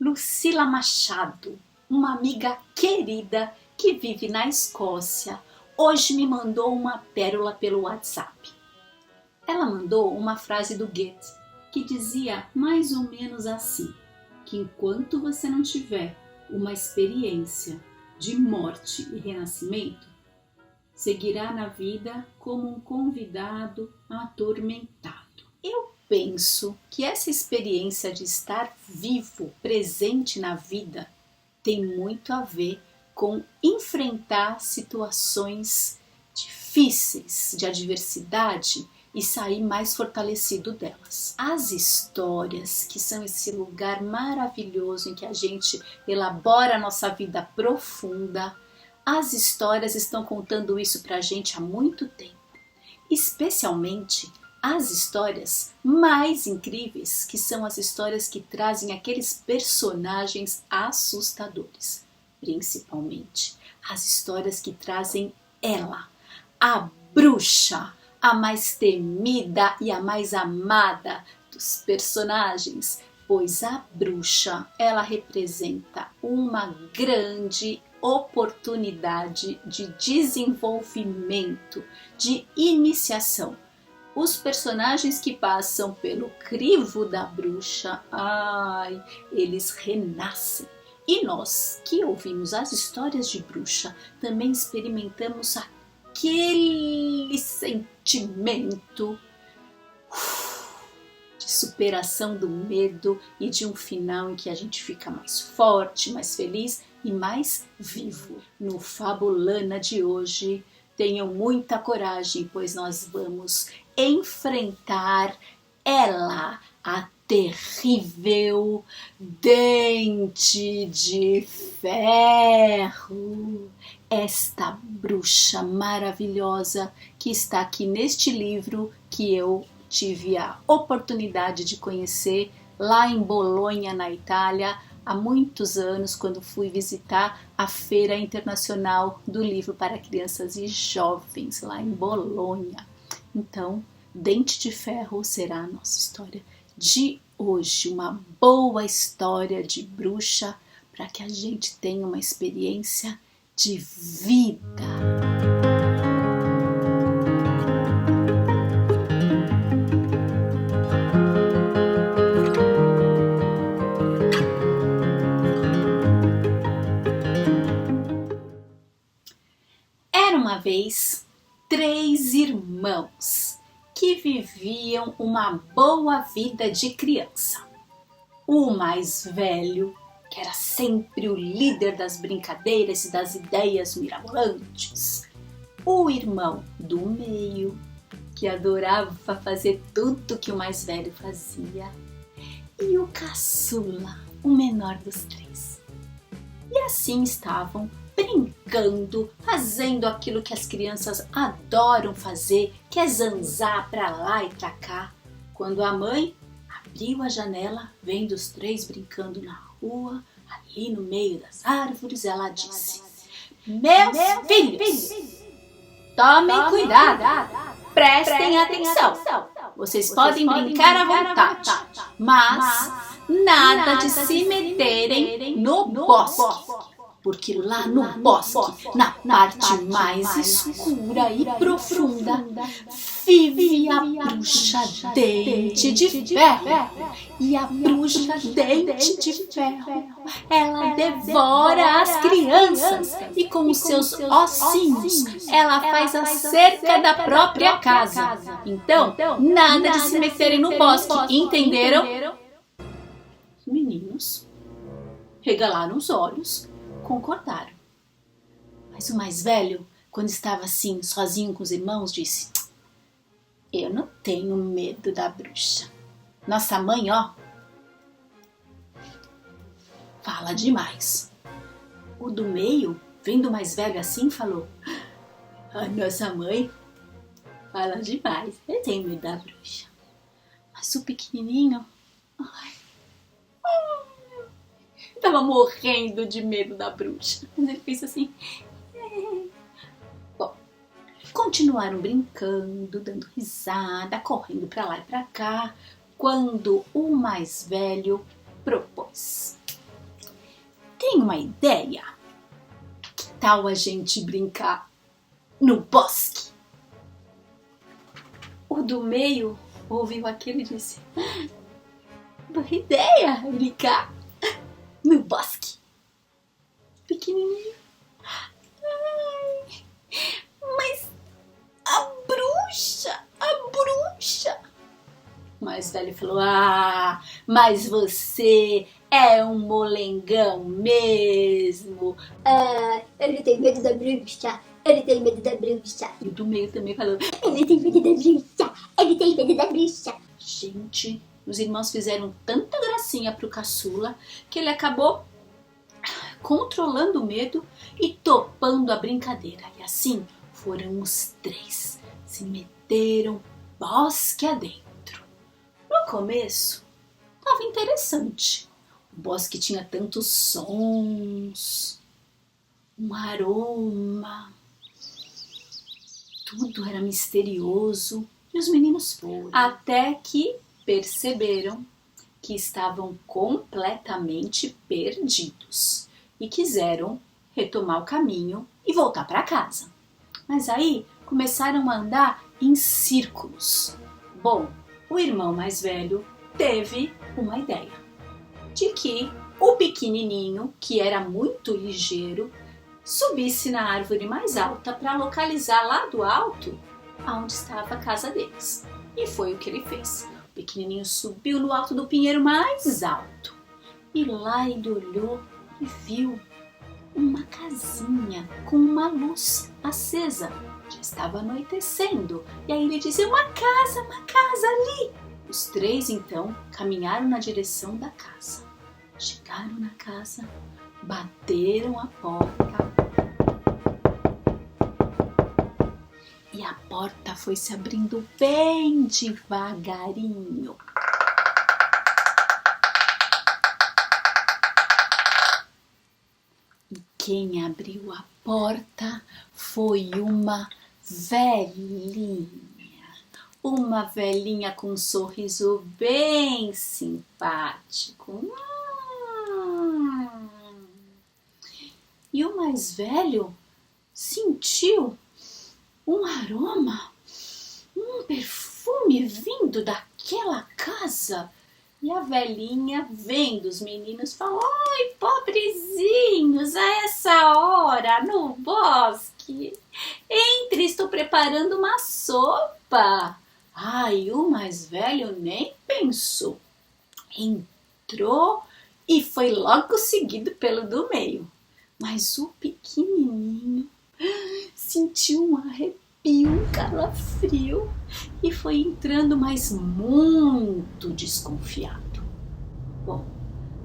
Lucila Machado, uma amiga querida que vive na Escócia, hoje me mandou uma pérola pelo WhatsApp. Ela mandou uma frase do Goethe que dizia mais ou menos assim, que enquanto você não tiver uma experiência de morte e renascimento, seguirá na vida como um convidado atormentado. Eu penso que essa experiência de estar vivo, presente na vida, tem muito a ver com enfrentar situações difíceis de adversidade e sair mais fortalecido delas. As histórias, que são esse lugar maravilhoso em que a gente elabora a nossa vida profunda, as histórias estão contando isso pra gente há muito tempo. Especialmente as histórias mais incríveis, que são as histórias que trazem aqueles personagens assustadores. Principalmente as histórias que trazem ela, a bruxa, a mais temida e a mais amada dos personagens, pois a bruxa, ela representa uma grande oportunidade de desenvolvimento, de iniciação. Os personagens que passam pelo crivo da bruxa, eles renascem. E nós que ouvimos as histórias de bruxa também experimentamos aquele sentimento de superação do medo e de um final em que a gente fica mais forte, mais feliz e mais vivo. No Fabulana de hoje, tenham muita coragem, pois nós vamos enfrentar ela, a terrível Dente de Ferro. Esta bruxa maravilhosa que está aqui neste livro que eu tive a oportunidade de conhecer lá em Bolonha, na Itália, há muitos anos, quando fui visitar a Feira Internacional do Livro para Crianças e Jovens, lá em Bolonha. Então, Dente de Ferro será a nossa história de hoje, uma boa história de bruxa para que a gente tenha uma experiência de vida. Era uma vez 3 irmãos que viviam uma boa vida de criança. O mais velho, que era sempre o líder das brincadeiras e das ideias mirabolantes. O irmão do meio, que adorava fazer tudo que o mais velho fazia. E o caçula, o menor dos 3. E assim estavam brincando, fazendo aquilo que as crianças adoram fazer, que é zanzar pra lá e pra cá, quando a mãe abriu a janela, vendo os 3 brincando na rua, ali no meio das árvores. Ela disse: Meus filhos, tomem cuidado, prestem atenção. Vocês podem brincar à vontade, mas nada de se meterem no bosque. Porque lá no bosque, na parte mais escura e profunda, vive a bruxa Dente de Ferro. E a bruxa Dente de Ferro, ela devora as crianças e com os seus ossinhos ela faz a cerca da própria casa. Então, nada de se meterem no bosque, entenderam? Os meninos regalaram os olhos, concordaram. Mas o mais velho, quando estava assim, sozinho com os irmãos, disse: Eu não tenho medo da bruxa. Nossa mãe, fala demais. O do meio, vendo o mais velho assim, falou: A nossa mãe fala demais. Eu tenho medo da bruxa. Mas o pequenininho, estava morrendo de medo da bruxa. Mas ele fez assim. Bom, continuaram brincando, dando risada, correndo para lá e para cá, quando o mais velho propôs: tenho uma ideia. Que tal a gente brincar no bosque? O do meio ouviu aquilo e disse: boa ideia, brincar no bosque. Pequenininho: ai, mas a bruxa. O mais velho falou: ah, mas você é um molengão mesmo. Ah, ele tem medo da bruxa. Ele tem medo da bruxa. E o do meio também falou: ele tem medo da bruxa. Ele tem medo da bruxa. Gente, os irmãos fizeram tanta gracinha pro caçula que ele acabou controlando o medo e topando a brincadeira. E assim foram os três, se meteram bosque adentro. No começo, estava interessante. O bosque tinha tantos sons, um aroma, tudo era misterioso e os meninos foram. Até que perceberam que estavam completamente perdidos e quiseram retomar o caminho e voltar para casa. Mas aí começaram a andar em círculos. Bom, o irmão mais velho teve uma ideia de que o pequenininho, que era muito ligeiro, subisse na árvore mais alta para localizar lá do alto onde estava a casa deles. E foi o que ele fez. O pequenininho subiu no alto do pinheiro mais alto e lá ele olhou e viu uma casinha com uma luz acesa. Já estava anoitecendo e aí ele disse: uma casa ali. Os três então caminharam na direção da casa. Chegaram na casa, bateram a porta e a porta foi se abrindo bem devagarinho. E quem abriu a porta foi uma velhinha com um sorriso bem simpático. E o mais velho sentiu um aroma, um perfume vindo daquela casa. E a velhinha, vendo os meninos, falou: ai, pobrezinhos, a essa hora no bosque. Entre, estou preparando uma sopa. Ai, o mais velho nem pensou. Entrou e foi logo seguido pelo do meio. Mas o pequenininho sentiu um arrepio, um calafrio e foi entrando, mas muito desconfiado. Bom,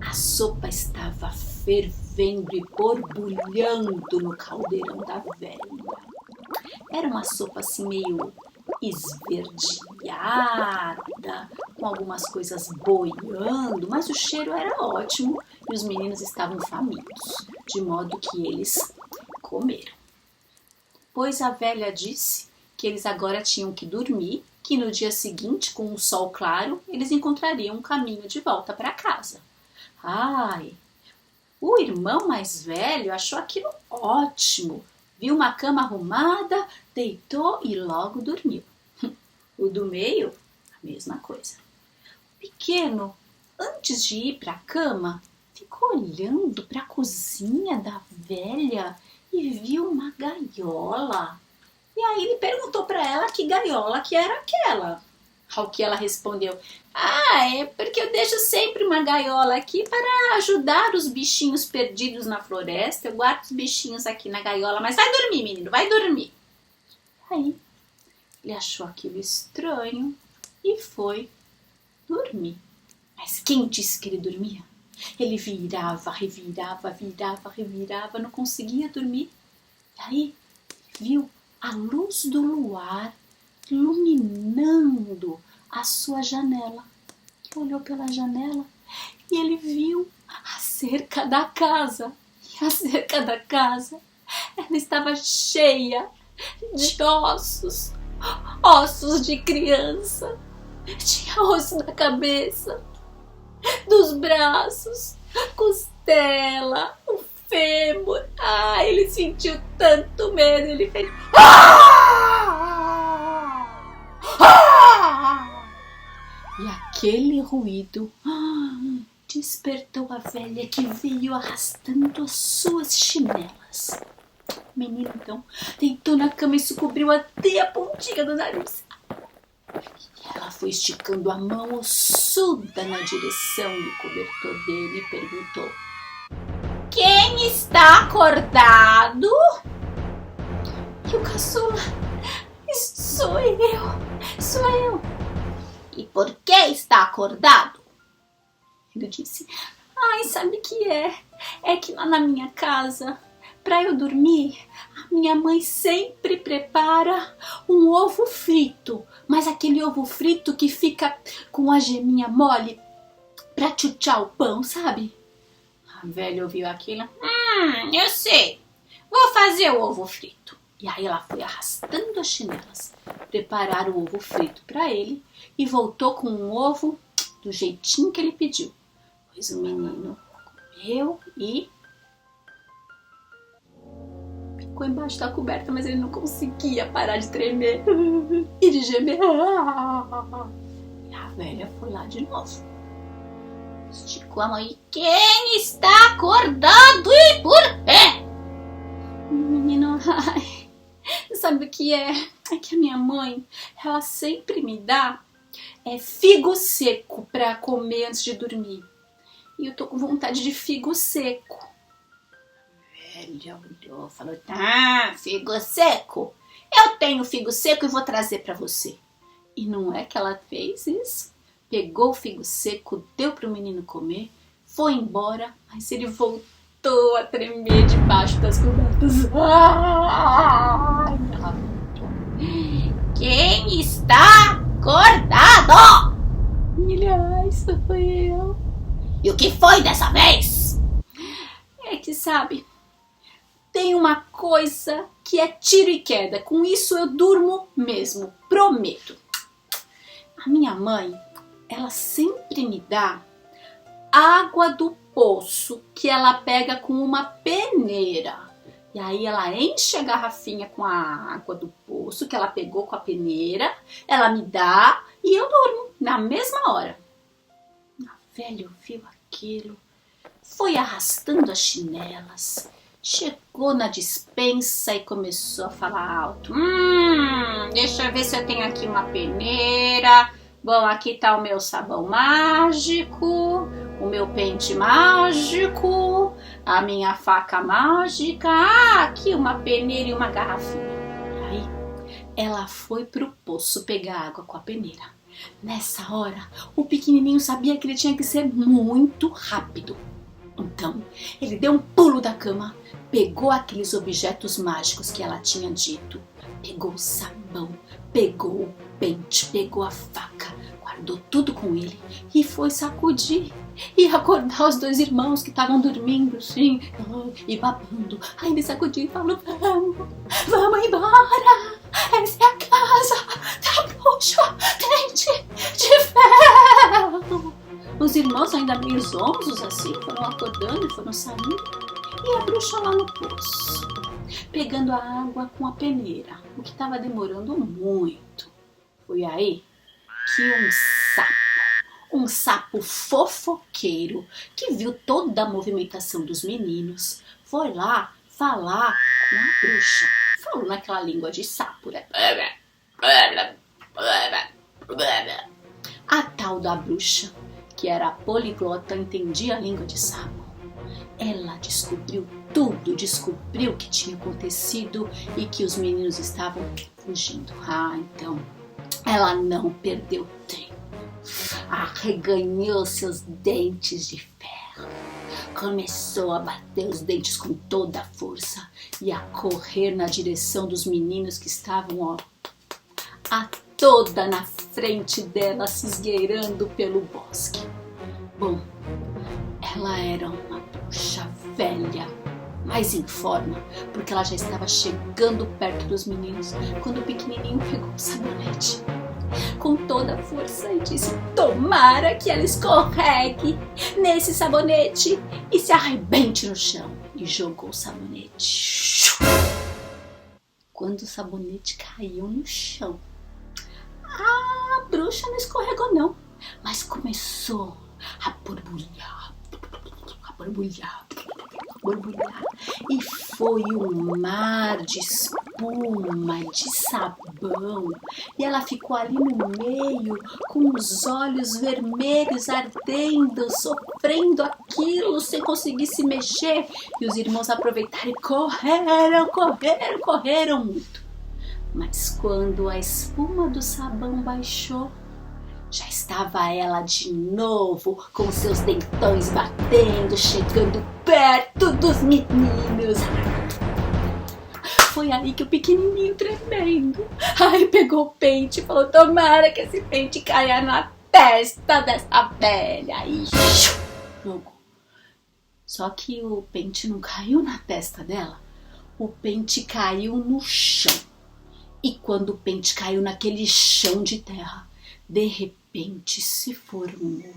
a sopa estava fervendo e borbulhando no caldeirão da velha. Era uma sopa assim meio esverdeada, com algumas coisas boiando, mas o cheiro era ótimo e os meninos estavam famintos, de modo que eles comeram. Pois a velha disse que eles agora tinham que dormir, que no dia seguinte, com o sol claro, eles encontrariam um caminho de volta para casa. Ai, o irmão mais velho achou aquilo ótimo. Viu uma cama arrumada, deitou e logo dormiu. O do meio, a mesma coisa. O pequeno, antes de ir para a cama, ficou olhando para a cozinha da velha e viu uma gaiola. E aí ele perguntou para ela que gaiola que era aquela. Ao que ela respondeu: ah, é porque eu deixo sempre uma gaiola aqui para ajudar os bichinhos perdidos na floresta. Eu guardo os bichinhos aqui na gaiola, mas vai dormir, menino, vai dormir. Aí ele achou aquilo estranho e foi dormir. Mas quem disse que ele dormia? Ele virava, revirava, não conseguia dormir. E aí viu a luz do luar iluminando a sua janela. Olhou pela janela e ele viu a cerca da casa. E a cerca da casa, ela estava cheia de ossos de criança. Tinha osso da cabeça, dos braços, costela, sentiu tanto medo, ele fez "Ah! Ah!" E aquele ruído despertou a velha, que veio arrastando as suas chinelas. O menino então deitou na cama e se cobriu até a pontinha do nariz. E ela foi esticando a mão ossuda na direção do cobertor dele e perguntou: "Quem está acordado?" E o caçula: Sou eu. "E por que está acordado?" Ele disse: "Ai, sabe o que é? É que lá na minha casa, para eu dormir, a minha mãe sempre prepara um ovo frito, mas aquele ovo frito que fica com a geminha mole para tchutchar o pão, sabe?" A velha ouviu aquilo. Eu sei. Vou fazer o ovo frito." E aí ela foi arrastando as chinelas, preparar o ovo frito para ele e voltou com um ovo do jeitinho que ele pediu. Pois o menino comeu e ficou embaixo da coberta, mas ele não conseguia parar de tremer e de gemer. E a velha foi lá de novo. Esticou a mão e: "Quem está acordado e por quê?" O menino: "Ai, sabe o que é? É que a minha mãe, ela sempre me dá figo seco para comer antes de dormir. E eu tô com vontade de figo seco." A velha olhou e falou: "Tá, figo seco? Eu tenho figo seco e vou trazer para você." E não é que ela fez isso? Pegou o figo seco, deu para o menino comer, foi embora, mas ele voltou a tremer debaixo das cobertas. "Quem está acordado?" Ele: "Ai, sou eu." "E o que foi dessa vez?" "É que sabe, tem uma coisa que é tiro e queda, com isso eu durmo mesmo, prometo. A minha mãe, ela sempre me dá água do poço que ela pega com uma peneira. E aí ela enche a garrafinha com a água do poço que ela pegou com a peneira, ela me dá e eu durmo na mesma hora." A velha ouviu aquilo, foi arrastando as chinelas, chegou na despensa e começou a falar alto: Deixa eu ver se eu tenho aqui uma peneira. Bom, aqui tá o meu sabão mágico, o meu pente mágico, a minha faca mágica. Aqui uma peneira e uma garrafinha." E aí ela foi pro poço pegar água com a peneira. Nessa hora, o pequenininho sabia que ele tinha que ser muito rápido. Então, ele deu um pulo da cama, pegou aqueles objetos mágicos que ela tinha dito, pegou o sabão, pegou o pente, pegou a faca, guardou tudo com ele e foi sacudir e acordar os dois irmãos que estavam dormindo assim e babando. Aí ele sacudiu e falou: Vamos embora, essa é a casa da bruxa dente de ferro." Os irmãos, ainda meio zonzos assim, foram acordando e foram saindo. E a bruxa lá no poço, pegando a água com a peneira, o que estava demorando muito. Foi aí que um sapo fofoqueiro, que viu toda a movimentação dos meninos, foi lá falar com a bruxa. Falou naquela língua de sapo, né? A tal da bruxa, que era poliglota, entendia a língua de sapo. Ela descobriu tudo, descobriu o que tinha acontecido e que os meninos estavam fugindo. Então, ela não perdeu tempo. Arreganhou seus dentes de ferro. Começou a bater os dentes com toda a força e a correr na direção dos meninos que estavam, a toda na frente dela, se esgueirando pelo bosque. Bom, ela era uma bruxa velha, mas em forma, porque ela já estava chegando perto dos meninos quando o pequenininho pegou o sabonete com toda a força e disse: Tomara que ela escorregue nesse sabonete e se arrebente no chão. e jogou o sabonete. Quando o sabonete caiu no chão, a bruxa não escorregou não, mas começou a borbulhar, e foi um mar de espuma, de sabão, e ela ficou ali no meio com os olhos vermelhos ardendo, sofrendo aquilo sem conseguir se mexer, e os irmãos aproveitaram e correram muito. Mas quando a espuma do sabão baixou, já estava ela de novo, com seus dentões batendo, chegando perto dos meninos. Foi aí que o pequenininho tremendo, pegou o pente e falou: tomara que esse pente caia na testa dessa velha. E jogou. Só que o pente não caiu na testa dela, o pente caiu no chão. E quando o pente caiu naquele chão de terra, de repente se formou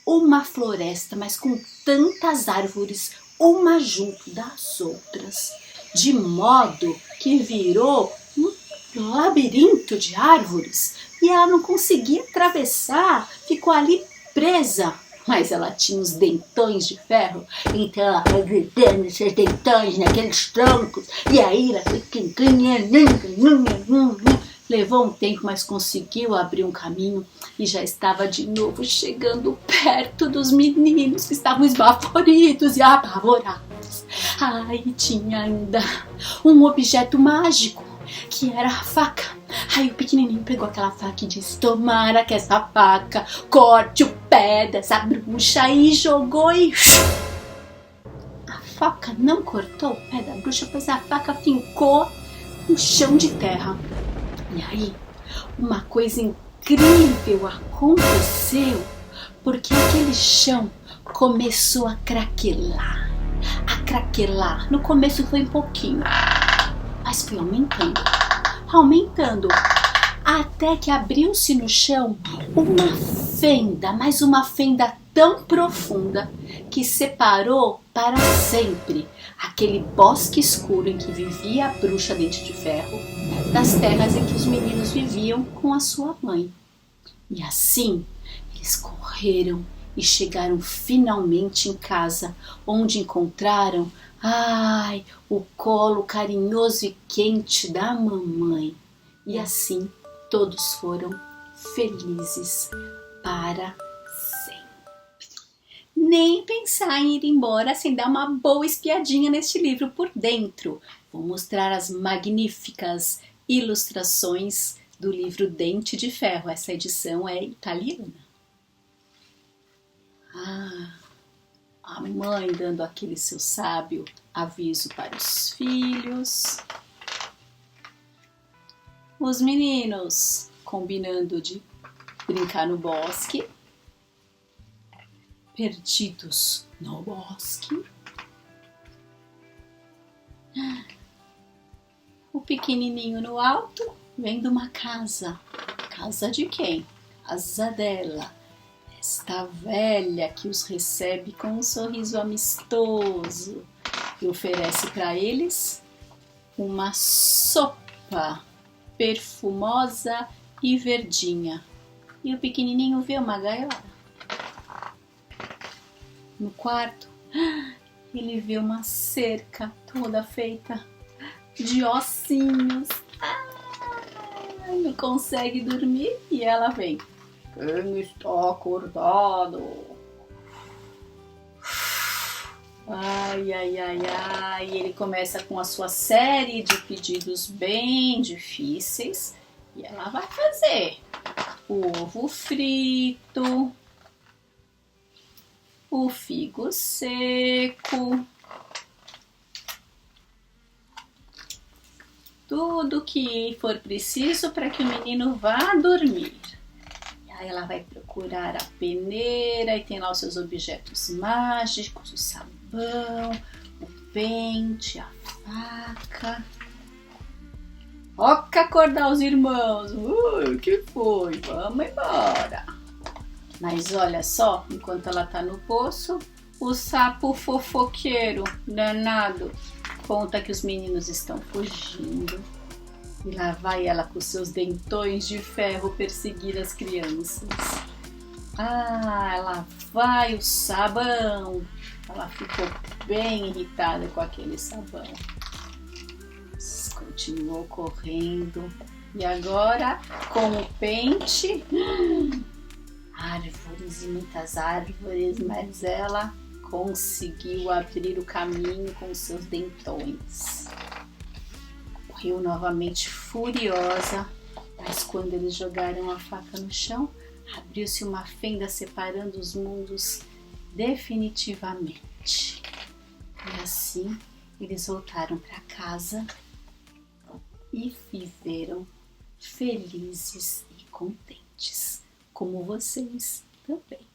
uma floresta, mas com tantas árvores, uma junto das outras, de modo que virou um labirinto de árvores e ela não conseguia atravessar, ficou ali presa. Mas ela tinha os dentões de ferro, então ela foi gritando seus dentões naqueles troncos, e aí ela foi levou um tempo, mas conseguiu abrir um caminho e já estava de novo chegando perto dos meninos que estavam esbaforidos e apavorados. E tinha ainda um objeto mágico, que era a faca. Aí o pequenininho pegou aquela faca e disse: tomara que essa faca corte o pé dessa bruxa, e jogou e... A faca não cortou o pé da bruxa, pois a faca fincou no chão de terra. E aí, uma coisa incrível aconteceu, porque aquele chão começou a craquelar. No começo foi um pouquinho, mas foi aumentando, até que abriu-se no chão uma fenda, mas uma fenda tão profunda que separou para sempre aquele bosque escuro em que vivia a bruxa Dente de Ferro das terras em que os meninos viviam com a sua mãe. E assim eles correram e chegaram finalmente em casa, onde encontraram o colo carinhoso e quente da mamãe. E assim todos foram felizes para sempre. Nem pensar em ir embora sem dar uma boa espiadinha neste livro por dentro. Vou mostrar as magníficas ilustrações do livro Dente de Ferro. Essa edição é italiana. A mãe dando aquele seu sábio aviso para os filhos. Os meninos combinando de brincar no bosque. Perdidos no bosque. O pequenininho no alto vendo uma casa. Casa de quem? Casa dela. Esta velha que os recebe com um sorriso amistoso e oferece para eles uma sopa perfumosa e verdinha. E o pequenininho vê uma gaiola. No quarto, ele vê uma cerca toda feita de ossinhos. Não consegue dormir e ela vem. Quem está acordado? E ele começa com a sua série de pedidos bem difíceis e ela vai fazer o ovo frito, o figo seco, tudo que for preciso para que o menino vá dormir. Aí ela vai procurar a peneira e tem lá os seus objetos mágicos, o sabão, o pente, a faca. Toca acordar os irmãos. O que foi? Vamos embora. Mas olha só, enquanto ela tá no poço, O sapo fofoqueiro, danado, conta que os meninos estão fugindo. E lá vai ela com seus dentões de ferro perseguir as crianças. Ah, lá vai o sabão. Ela ficou bem irritada com aquele sabão. Continuou correndo. E agora, com o pente, árvores e muitas árvores, mas ela conseguiu abrir o caminho com seus dentões. Correu novamente furiosa, mas quando eles jogaram a faca no chão, abriu-se uma fenda separando os mundos definitivamente. E assim eles voltaram para casa e viveram felizes e contentes, como vocês também.